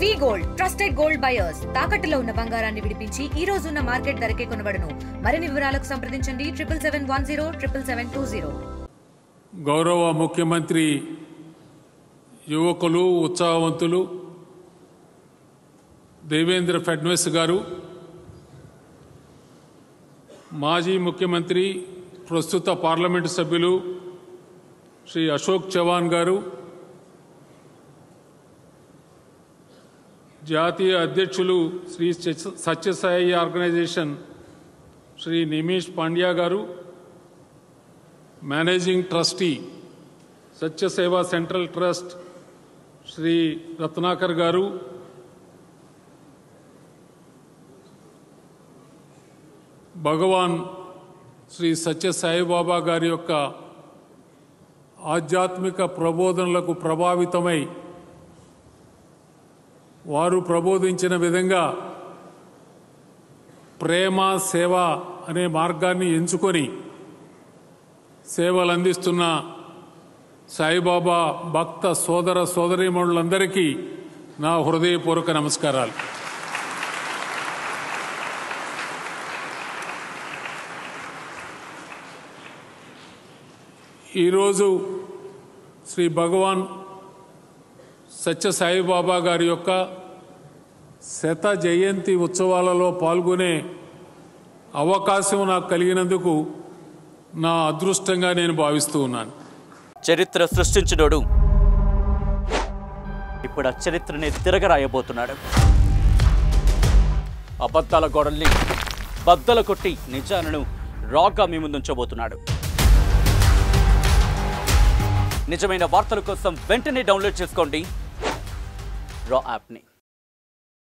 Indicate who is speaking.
Speaker 1: వి gold trusted gold buyers తాకట్టులో ఉన్న బంగారాన్ని విడిపించి ఈ రోజు ఉన్న మార్కెట్ ధరకే కొనబడును. మరిన్ని వివరాలకు సంప్రదించండి 7710
Speaker 2: గౌరవ ముఖ్యమంత్రి యువకులు ఉత్సాహవంతులు దేవేంద్ర ఫడ్నవీస్ గారు, మాజీ ముఖ్యమంత్రి ప్రస్తుత పార్లమెంటు సభ్యులు శ్రీ అశోక్ చవాన్ గారు, జాతీయ అధ్యక్షులు శ్రీ సత్యసాయి ఆర్గనైజేషన్ శ్రీ నిమేష్ పాండ్యా గారు, managing trustee Sathya Seva central trust Shri Ratnakar గారు, భగవాన్ శ్రీ సత్యసాయిబాబా గారి యొక్క ఆధ్యాత్మిక ప్రబోధనలకు ప్రభావితమై వారు ప్రబోధించిన విధంగా ప్రేమ సేవ అనే మార్గాన్ని ఎంచుకొని సేవలు అందిస్తున్న సాయిబాబా భక్త సోదర సోదరీమణులందరికీ నా హృదయపూర్వక నమస్కారాలు. ఈరోజు శ్రీ భగవాన్ సత్యసాయిబాబా గారి యొక్క శత జయంతి ఉత్సవాలలో పాల్గొనే అవకాశం నాకు కలిగినందుకు నా అదృష్టంగా నేను భావిస్తూ ఉన్నాను.
Speaker 3: చరిత్ర సృష్టించినోడు ఇప్పుడు ఆ చరిత్రని తిరగరాయబోతున్నాడు. అబద్ధాల గోడల్ని బద్దలు కొట్టి నిజాలను రాగా మీ ముందుంచబోతున్నాడు. నిజమైన వార్తల కోసం వెంటనే డౌన్లోడ్ చేసుకోండి రా యాప్ని.